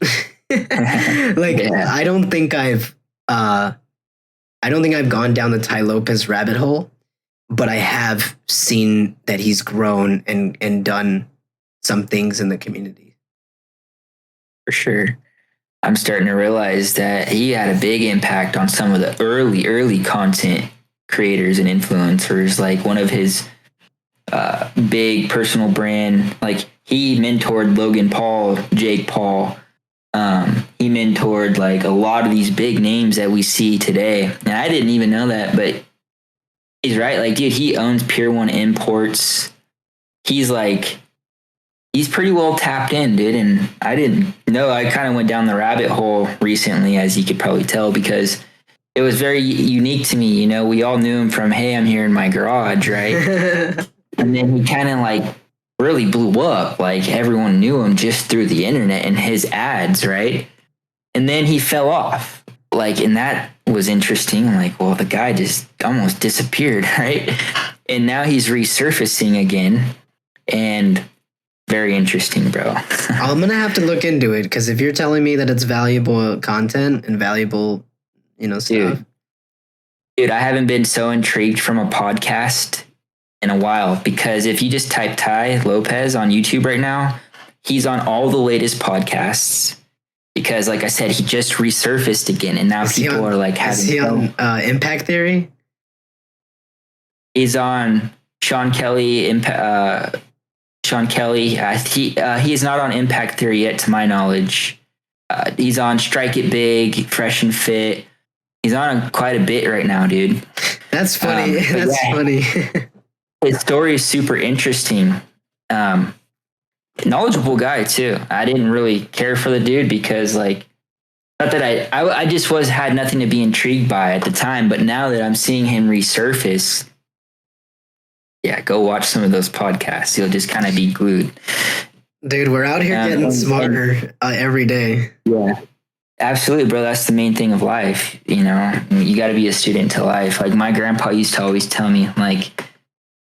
I don't think I've gone down the Tai Lopez rabbit hole, but I have seen that he's grown and done some things in the community. For sure. I'm starting to realize that he had a big impact on some of the early content creators and influencers. Like one of his big personal brand, like he mentored Logan Paul, Jake Paul. He mentored like a lot of these big names that we see today. And I didn't even know that, but he's right. Like, dude, he owns Pier 1 Imports. He's pretty well tapped in, dude. And I didn't know. I kind of went down the rabbit hole recently, as you could probably tell, because it was very unique to me. We all knew him from, hey, I'm here in my garage, right? And then he kind of like really blew up. Like everyone knew him just through the internet and his ads, right? And then he fell off. Like, and that was interesting. Like, well, the guy just almost disappeared, right? And now he's resurfacing again. And very interesting, bro. I'm going to have to look into it because if you're telling me that it's valuable content and valuable, stuff. Dude, I haven't been so intrigued from a podcast in a while because if you just type Tai Lopez on YouTube right now, he's on all the latest podcasts because, like I said, he just resurfaced again, and now people are like having. Is he on Impact Theory? He's on Sean Kelly. Sean Kelly. He is not on Impact Theory yet, to my knowledge. He's on Strike It Big, Fresh and Fit. He's on quite a bit right now, dude. That's funny. That's funny. His story is super interesting. Knowledgeable guy too. I didn't really care for the dude because like, not that I just had nothing to be intrigued by at the time, but now that I'm seeing him resurface, yeah, go watch some of those podcasts. You'll just kind of be glued. Dude, we're out here getting smarter every day. Yeah. Absolutely, bro. That's the main thing of life. You know, you got to be a student to life. Like my grandpa used to always tell me, like,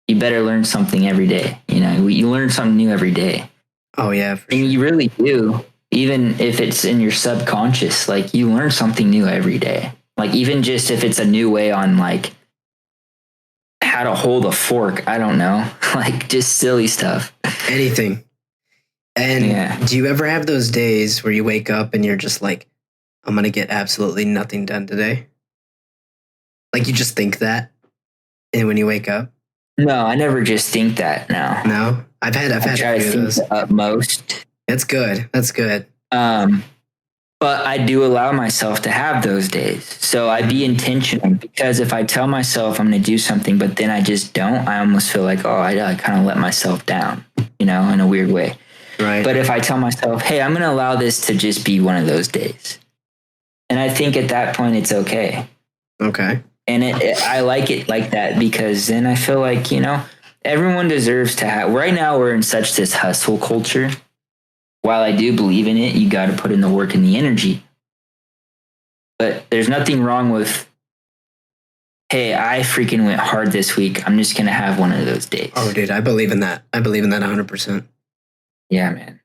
you better learn something every day. You know, you learn something new every day. Oh yeah. And you really do. Even if it's in your subconscious, like you learn something new every day. Like even just if it's a new way on like how to hold a fork, I don't know, like just silly stuff. Anything. And do you ever have those days where you wake up and you're just like, I'm going to get absolutely nothing done today? Like you just think that, and when you wake up? No, I never just think that. No, I've had a few of those. The utmost. That's good. But I do allow myself to have those days. So I be intentional, because if I tell myself I'm going to do something, but then I just don't, I almost feel like, I kind of let myself down, you know, in a weird way. Right. But if I tell myself, hey, I'm going to allow this to just be one of those days. And I think at that point it's okay. Okay. And I like it like that, because then I feel like, you know, everyone deserves to have, right now we're in such this hustle culture. While I do believe in it, you got to put in the work and the energy. But there's nothing wrong with, hey, I freaking went hard this week. I'm just going to have one of those days. Oh, dude, I believe in that. 100%. Yeah, man.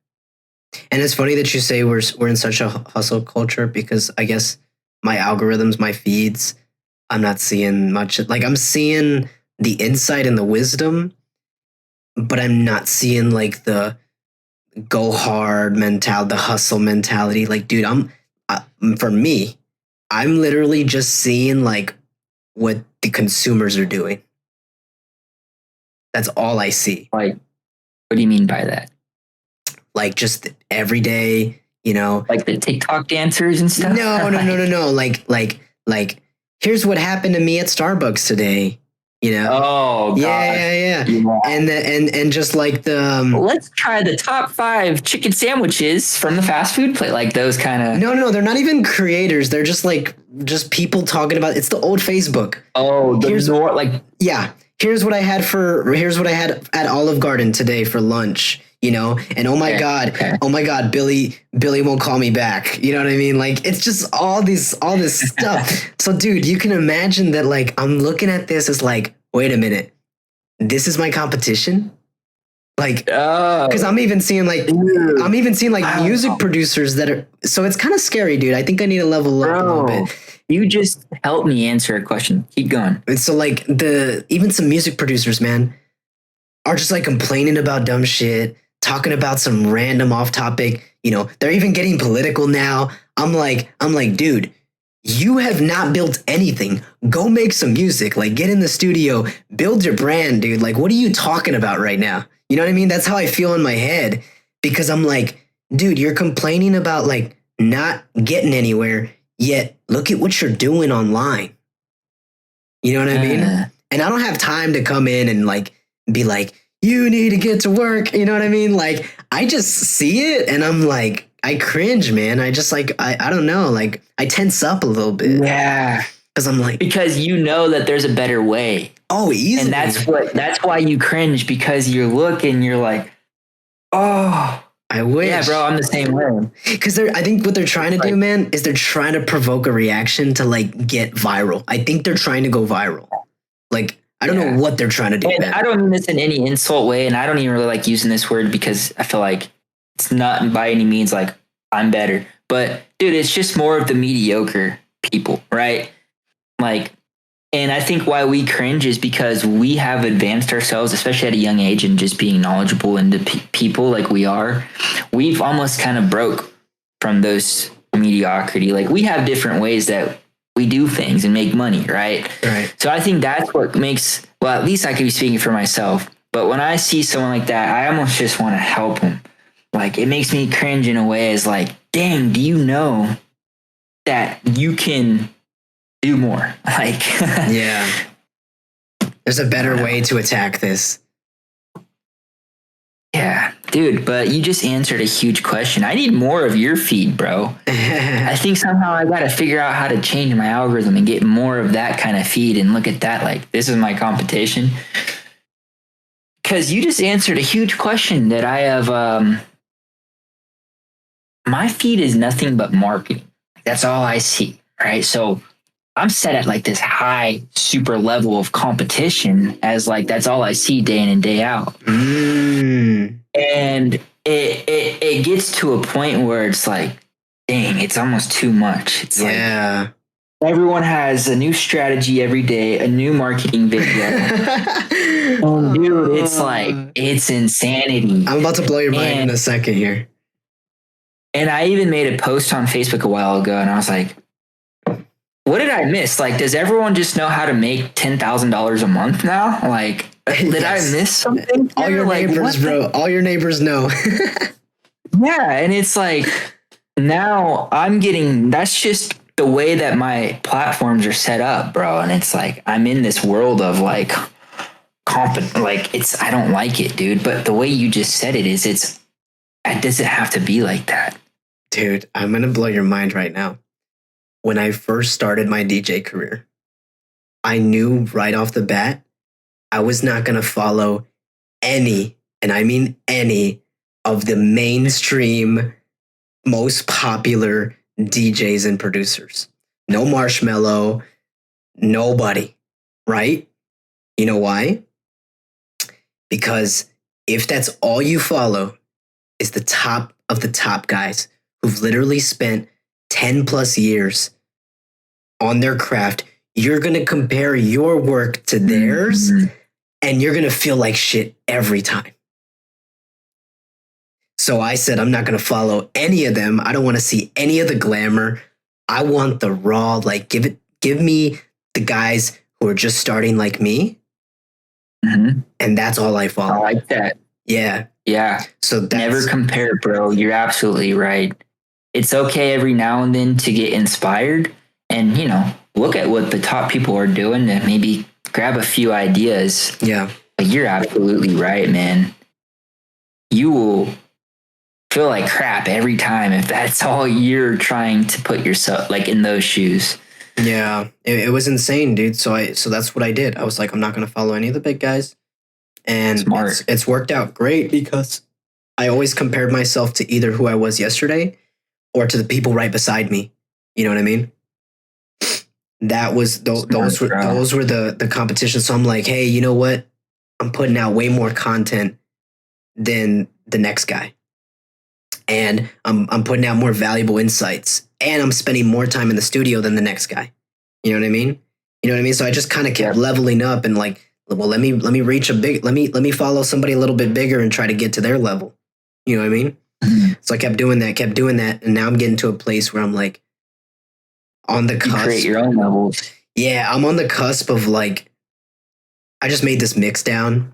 And it's funny that you say we're in such a hustle culture, because I guess my algorithms, my feeds, I'm not seeing much. Like I'm seeing the insight and the wisdom, but I'm not seeing like the go hard mentality, the hustle mentality. Like, dude, for me, I'm literally just seeing like what the consumers are doing. That's all I see. Like, what do you mean by that? Like just every day, you know, like the TikTok dancers and stuff. No. Like, here's what happened to me at Starbucks today. You know? Oh, gosh. Yeah. And just like the let's try the top 5 chicken sandwiches from the fast food place, like those kind of. No, they're not even creators. They're just people talking about. It's the old Facebook. Oh, here's what I had at Olive Garden today for lunch. You know, and oh my God, Billy won't call me back. You know what I mean? Like it's just all this stuff. So dude, you can imagine that like I'm looking at this as like, wait a minute, this is my competition? Like, because I'm even seeing like music producers that are, so it's kind of scary, dude. I think I need to level up a little bit. You just helped me answer a question. Keep going. And so like even some music producers, man, are just like complaining about dumb shit, talking about some random off topic, you know, they're even getting political now. I'm like, dude, you have not built anything. Go make some music, like get in the studio, build your brand, dude. Like, what are you talking about right now? You know what I mean? That's how I feel in my head, because I'm like, dude, you're complaining about like not getting anywhere, yet look at what you're doing online. You know what I mean? And I don't have time to come in and like be like, you need to get to work. You know what I mean? Like, I just see it and I'm like, I cringe, man. I just like, I don't know. Like, I tense up a little bit. Yeah. Because I'm like, because you know that there's a better way. Oh, easily. And that's why you cringe, because you look and you're like, oh, I wish. Yeah, bro, I'm the same way. Because I think what they're trying to do, man, is they're trying to provoke a reaction to like get viral. I think they're trying to go viral. Like, I don't know what they're trying to do. And I don't mean this in any insult way, and I don't even really like using this word, because I feel like it's not by any means like I'm better. But dude, it's just more of the mediocre people, right? Like, and I think why we cringe is because we have advanced ourselves, especially at a young age, and just being knowledgeable into people like we are. We've almost kind of broke from those mediocrity. Like, we have different ways that we do things and make money, right? Right. So I think that's what makes, well, at least I could be speaking for myself. But when I see someone like that, I almost just want to help them. Like, it makes me cringe in a way, as like, dang, do you know that you can do more? Like, yeah, there's a better way to attack this. Yeah, dude, but you just answered a huge question. I need more of your feed, bro. I think somehow I got to figure out how to change my algorithm and get more of that kind of feed and look at that like, this is my competition. Because you just answered a huge question that I have my feed is nothing but marketing. That's all I see. Right. So I'm set at like this high super level of competition as like, that's all I see day in and day out. And it gets to a point where it's like, dang, it's almost too much. It's like everyone has a new strategy every day, a new marketing video. And dude, it's like, it's insanity. I'm about to blow your mind in a second here. And I even made a post on Facebook a while ago, and I was like, what did I miss? Like, does everyone just know how to make $10,000 a month now? Like, did I miss something? All your neighbors, bro. All your neighbors know. Yeah. And it's like, now I'm getting, that's just the way that my platforms are set up, bro. And it's like, I'm in this world of like, I don't like it, dude. But the way you just said it does it have to be like that? Dude, I'm going to blow your mind right now. When I first started my DJ career, I knew right off the bat, I was not going to follow any, and I mean any, of the mainstream, most popular DJs and producers. No Marshmello, nobody, right? You know why? Because if that's all you follow is the top of the top guys who've literally spent 10 plus years on their craft, you're going to compare your work to theirs and you're going to feel like shit every time. So I said, I'm not going to follow any of them. I don't want to see any of the glamour. I want the raw, like give me the guys who are just starting like me. And that's all I follow. I like that. Yeah. Yeah. So never compare, bro. You're absolutely right. It's okay every now and then to get inspired and, look at what the top people are doing and maybe grab a few ideas. Yeah. But you're absolutely right, man. You will feel like crap every time if that's all you're trying to put yourself like in those shoes. Yeah, it was insane, dude. So that's what I did. I was like, I'm not going to follow any of the big guys. And it's worked out great because I always compared myself to either who I was yesterday or to the people right beside me. You know what I mean? That was those were the competition. So I'm like, hey, you know what? I'm putting out way more content than the next guy. And I'm putting out more valuable insights. And I'm spending more time in the studio than the next guy. You know what I mean? So I just kind of kept leveling up and like, well, let me reach let me follow somebody a little bit bigger and try to get to their level. You know what I mean? So I kept doing that. And now I'm getting to a place where I'm like on the cusp. You create your own levels. Yeah, I'm on the cusp of like, I just made this mix down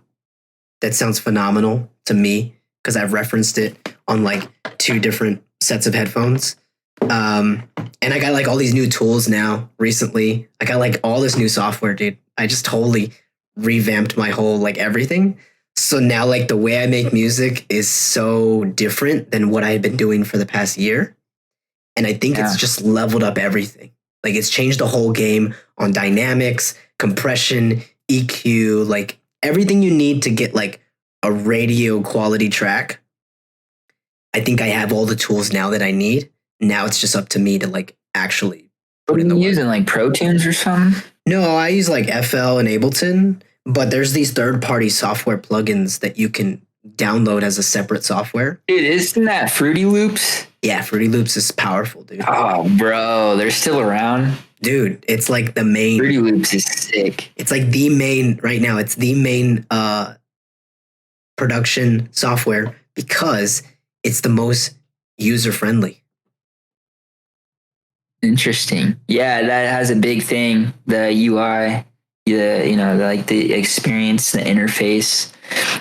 that sounds phenomenal to me because I've referenced it on like 2 different sets of headphones. And I got like all these new tools now recently. I got like all this new software, dude. I just totally revamped my whole like everything. So now like the way I make music is so different than what I had been doing for the past year. And I think it's just leveled up everything. Like it's changed the whole game on dynamics, compression, EQ, like everything you need to get like a radio quality track. I think I have all the tools now that I need. Now it's just up to me to like actually put in the work. Using like Pro Tunes or something? No, I use like FL and Ableton, but there's these third-party software plugins that you can download as a separate software. Dude, isn't that Fruity Loops? Yeah, Fruity Loops is powerful, dude. Oh, bro, they're still around. Dude, it's like the main. Fruity Loops is sick. It's like the main right now. It's the main production software because it's the most user-friendly. Interesting. Yeah, that has a big thing. The UI, the experience, the interface.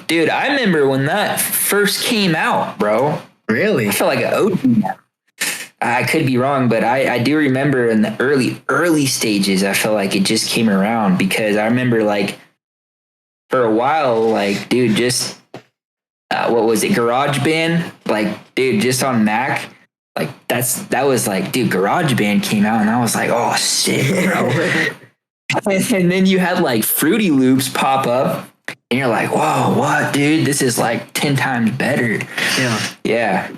Dude, I remember when that first came out, bro. Really? I felt like an OG. I could be wrong, but I do remember in the early stages, I felt like it just came around because I remember like for a while, like, dude, just what was it? GarageBand? Like, dude, just on Mac. Like that was like, dude, GarageBand came out and I was like, oh shit, bro. And then you had like Fruity Loops pop up and you're like, whoa, what, dude? This is like 10 times better. Yeah. Yeah.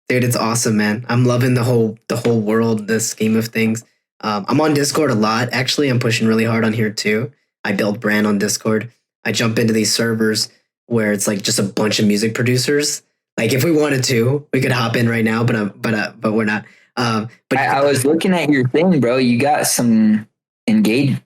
Dude, it's awesome, man. I'm loving the whole world, the scheme of things. I'm on Discord a lot. Actually, I'm pushing really hard on here too. I build brand on Discord. I jump into these servers where it's like just a bunch of music producers. Like if we wanted to, we could hop in right now, but we're not. But I was looking at your thing, bro. You got some engaged.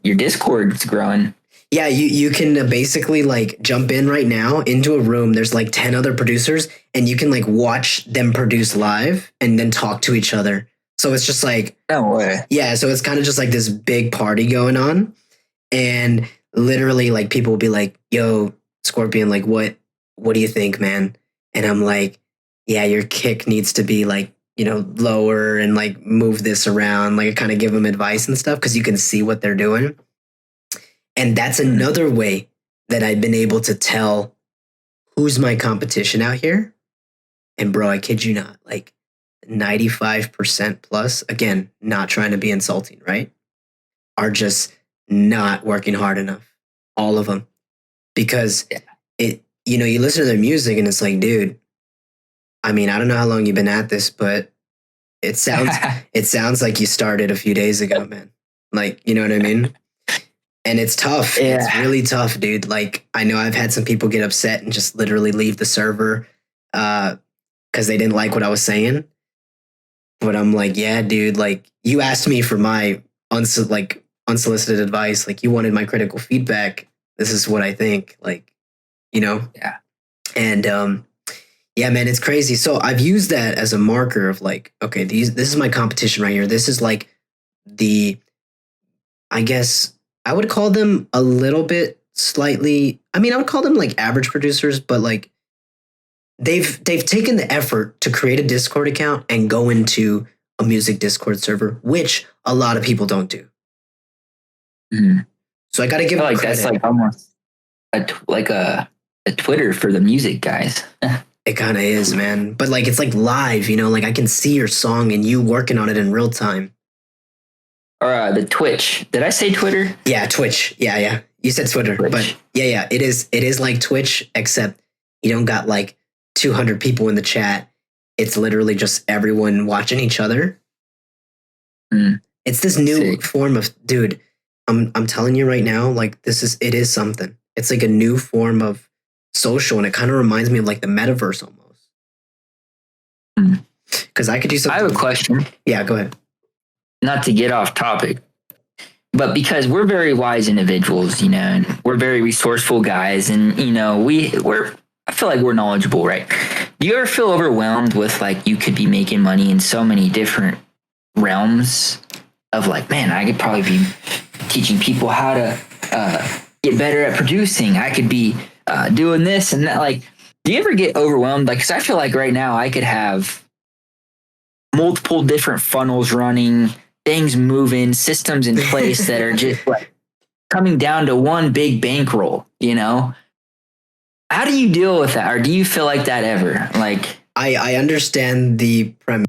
Your Discord's growing. yeah, you can basically like jump in right now into a room. There's like 10 other producers, and you can like watch them produce live and then talk to each other. So it's just like, No way. yeah, so it's kind of just like this big party going on. And literally like people will be like, yo, Scorpion, like what do you think, man? And I'm like, yeah, your kick needs to be like, lower and like move this around. Like I kind of give them advice and stuff because you can see what they're doing. And that's another way that I've been able to tell who's my competition out here. And bro, I kid you not, like 95% plus, again, not trying to be insulting, right? Are just not working hard enough. All of them. Because you listen to their music and it's like, dude, I mean, I don't know how long you've been at this, but it sounds like you started a few days ago, man. Like, you know what I mean? And it's tough. Yeah. It's really tough, dude. Like, I know I've had some people get upset and just literally leave the server because they didn't like what I was saying. But I'm like, yeah, dude, like you asked me for my unsolicited advice. Like you wanted my critical feedback. This is what I think. Like, Yeah. And yeah, man, it's crazy. So I've used that as a marker of like, okay, this is my competition right here. This is like I guess I would call them a little bit slightly, I would call them like average producers, but like they've taken the effort to create a Discord account and go into a music Discord server, which a lot of people don't do. Mm. So I got to give like credit. That's like almost a Twitter for the music guys. It kind of is, man. But like it's like live, like I can see your song and you working on it in real time. Or the Twitch. Did I say Twitter? Yeah, Twitch. Yeah. You said Twitter. But yeah. It is like Twitch, except you don't got like 200 people in the chat. It's literally just everyone watching each other. Mm. It's this new form of, dude, I'm telling you right now, like it is something. It's like a new form of social, and it kind of reminds me of like the metaverse almost. Because I could do something. I have a question. Yeah, go ahead. Not to get off topic, but because we're very wise individuals, and we're very resourceful guys, and I feel like we're knowledgeable, right? Do you ever feel overwhelmed with like you could be making money in so many different realms of like, man, I could probably be teaching people how to get better at producing. I could be doing this and that. Like, do you ever get overwhelmed? Like, because I feel like right now I could have multiple different funnels running, things moving, systems in place that are just like coming down to one big bankroll, How do you deal with that? Or do you feel like that ever? Like, I understand the premise.